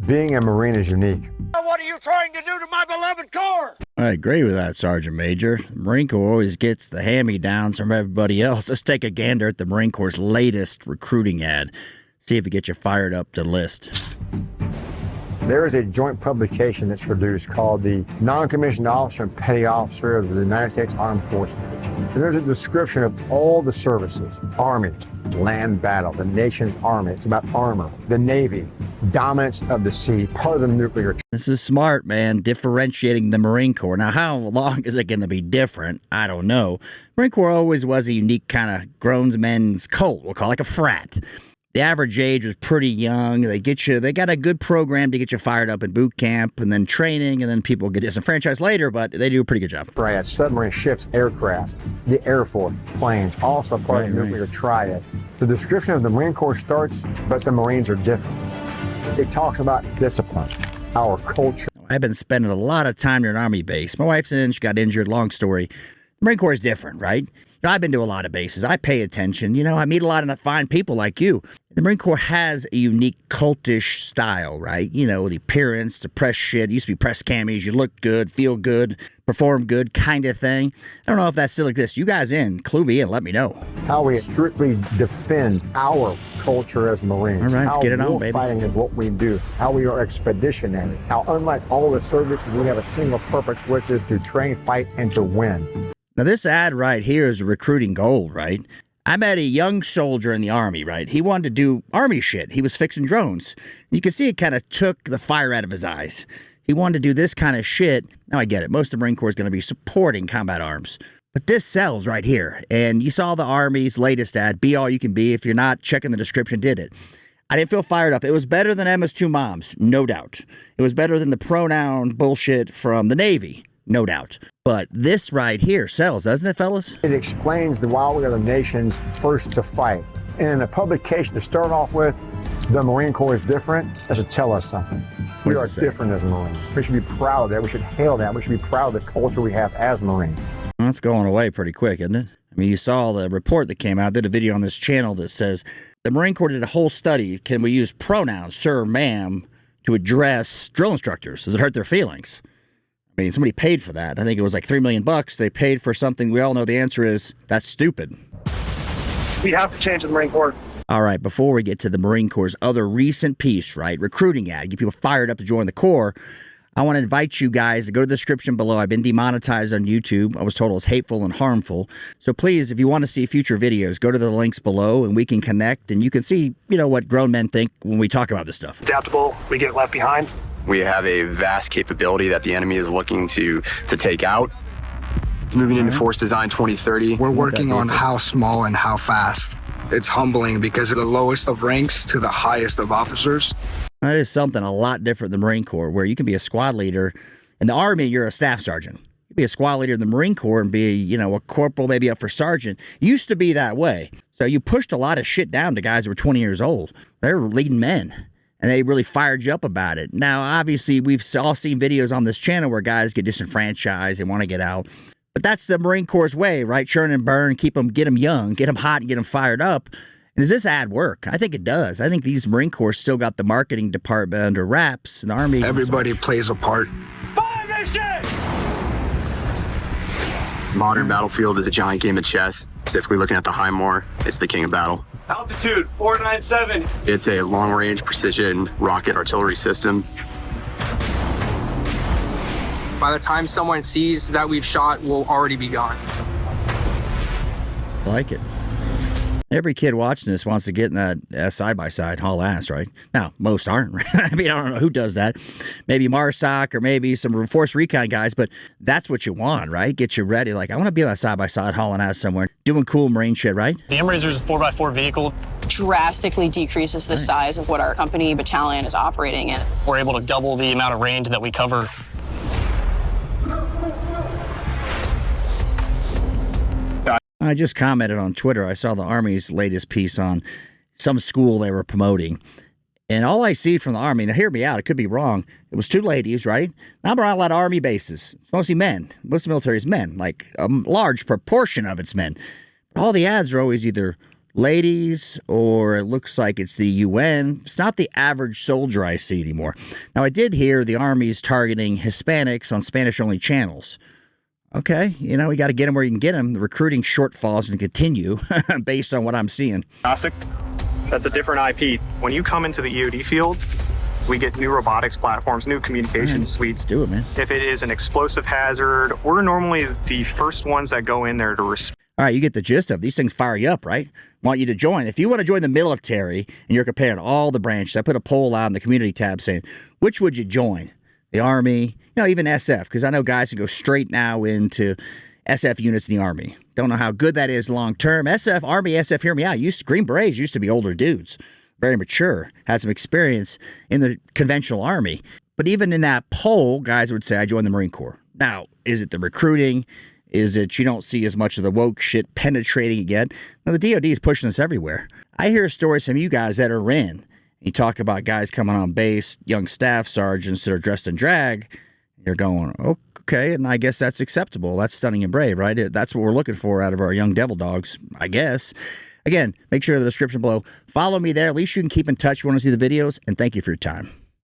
Being a Marine is unique. What are you trying to do to my beloved Corps? I agree with that, Sergeant Major. The Marine Corps always gets the hand-me-downs from everybody else. Let's take a gander at the Marine Corps' latest recruiting ad. See if it gets you fired up to enlist. There is a joint publication that's produced called the Non-Commissioned Officer and Petty Officer of the United States Armed Forces. And there's a description of all the services: Army, land battle, the nation's army. It's about armor. The Navy, dominance of the sea, part of the nuclear. This is smart, man, differentiating the Marine Corps. Now, how long is it going to be different? I don't know. Marine Corps always was a unique kind of grown men's cult, we'll call it, like a frat. The average age was pretty young. They got a good program to get you fired up in boot camp and then training, and then people get disenfranchised later, but they do a pretty good job. Triad, submarine, ships, aircraft, the Air Force, planes, also part of the nuclear triad. The description of the Marine Corps starts, but the Marines are different. It talks about discipline, our culture. I've been spending a lot of time near an Army base. My wife's in, she got injured, long story. The Marine Corps is different, right? I've been to a lot of bases. I pay attention. I meet a lot of fine people like you. The Marine Corps has a unique cultish style, right? The appearance, the press shit. It used to be press camis. You look good, feel good, perform good kind of thing. I don't know if that still exists. You guys clue me in, let me know. How we strictly defend our culture as Marines. All right, let's get it on, baby. Fighting is what we do. How we are expeditionary. How unlike all the services, we have a single purpose, which is to train, fight, and to win. Now, this ad right here is recruiting gold, right? I met a young soldier in the Army, right? He wanted to do Army shit. He was fixing drones. You can see it kind of took the fire out of his eyes. He wanted to do this kind of shit. Now, I get it. Most of the Marine Corps is going to be supporting combat arms. But this sells right here. And you saw the Army's latest ad, be all you can be. If you're not checking the description, did it. I didn't feel fired up. It was better than Emma's two moms, no doubt. It was better than the pronoun bullshit from the Navy, no doubt. But this right here sells, doesn't it, fellas? It explains why we are the nation's first to fight. And in a publication to start off with, the Marine Corps is different. That should tell us something. We are different as Marines. We should be proud of that. We should hail that. We should be proud of the culture we have as Marines. Well, that's going away pretty quick, isn't it? I mean, you saw the report that came out. I did a video on this channel that says the Marine Corps did a whole study. Can we use pronouns, sir, ma'am, to address drill instructors? Does it hurt their feelings? I mean, somebody paid for that. I think it was like $3 million. They paid for something we all know the answer is that's stupid. We have to change the Marine Corps. All right, before we get to the Marine Corps' other recent piece, right, recruiting ad, get people fired up to join the Corps, I want to invite you guys to go to the description below. I've been demonetized on YouTube. I was told it was hateful and harmful. So please, if you want to see future videos, go to the links below and we can connect and you can see, what grown men think when we talk about this stuff. Adaptable, we get left behind. We have a vast capability that the enemy is looking to take out. Moving into Force Design 2030. We're working on how small and how fast. It's humbling because of the lowest of ranks to the highest of officers. That is something a lot different than the Marine Corps, where you can be a squad leader. In the Army, you're a staff sergeant. You can be a squad leader in the Marine Corps and be, a corporal, maybe up for sergeant. Used to be that way. So you pushed a lot of shit down to guys who were 20 years old. They're leading men. And they really fired you up about it. Now, obviously, we've all seen videos on this channel where guys get disenfranchised and want to get out. But that's the Marine Corps' way, right? Churn and burn, get them young, get them hot, and get them fired up. And does this ad work? I think it does. I think these Marine Corps still got the marketing department under wraps. And the Army. Everybody plays a part. Fire mission! Modern battlefield is a giant game of chess. Specifically looking at the HIMAR, it's the king of battle. Altitude 497. It's a long-range precision rocket artillery system. By the time someone sees that we've shot, we'll already be gone. I like it. Every kid watching this wants to get in that side-by-side haul ass, right? Now, most aren't. I mean, I don't know who does that. Maybe MARSOC or maybe some Force Recon guys, but that's what you want, right? Get you ready. Like, I want to be on that side-by-side hauling ass somewhere, doing cool Marine shit, right? The M-Razor is a 4x4 vehicle. Drastically decreases the size of what our company battalion is operating in. We're able to double the amount of range that we cover. I just commented on Twitter. I saw the Army's latest piece on some school they were promoting. And all I see from the Army, now hear me out, it could be wrong. It was two ladies, right? Now I'm around a lot of Army bases. It's mostly men. Most of the military is men. Like a large proportion of it's men. All the ads are always either ladies, or it looks like it's the UN. It's not the average soldier I see anymore. Now, I did hear the Army's targeting Hispanics on Spanish-only channels. Okay, you know, we got to get them where you can get them. The recruiting shortfall is going to continue based on what I'm seeing. That's a different IP. When you come into the EOD field, we get new robotics platforms, new communication suites. Let's do it, man. If it is an explosive hazard, we're normally the first ones that go in there to respond. All right, you get the gist of it. These things fire you up, right? Want you to join. If you want to join the military and you're comparing all the branches, I put a poll out in the community tab saying, which would you join? The Army, you know, even SF, because I know guys who go straight now into SF units in the Army. Don't know how good that is long term. SF, Army, SF, hear me out. Green Berets used to be older dudes, very mature, had some experience in the conventional Army. But even in that poll, guys would say, I joined the Marine Corps. Now, is it the recruiting? Is it you don't see as much of the woke shit penetrating again? Now, the DOD is pushing this everywhere. I hear stories from you guys that are in. You talk about guys coming on base, young staff sergeants that are dressed in drag. You're going, okay, and I guess that's acceptable. That's stunning and brave, right? That's what we're looking for out of our young devil dogs, I guess. Again, make sure in the description below. Follow me there. At least you can keep in touch if you want to see the videos. And thank you for your time.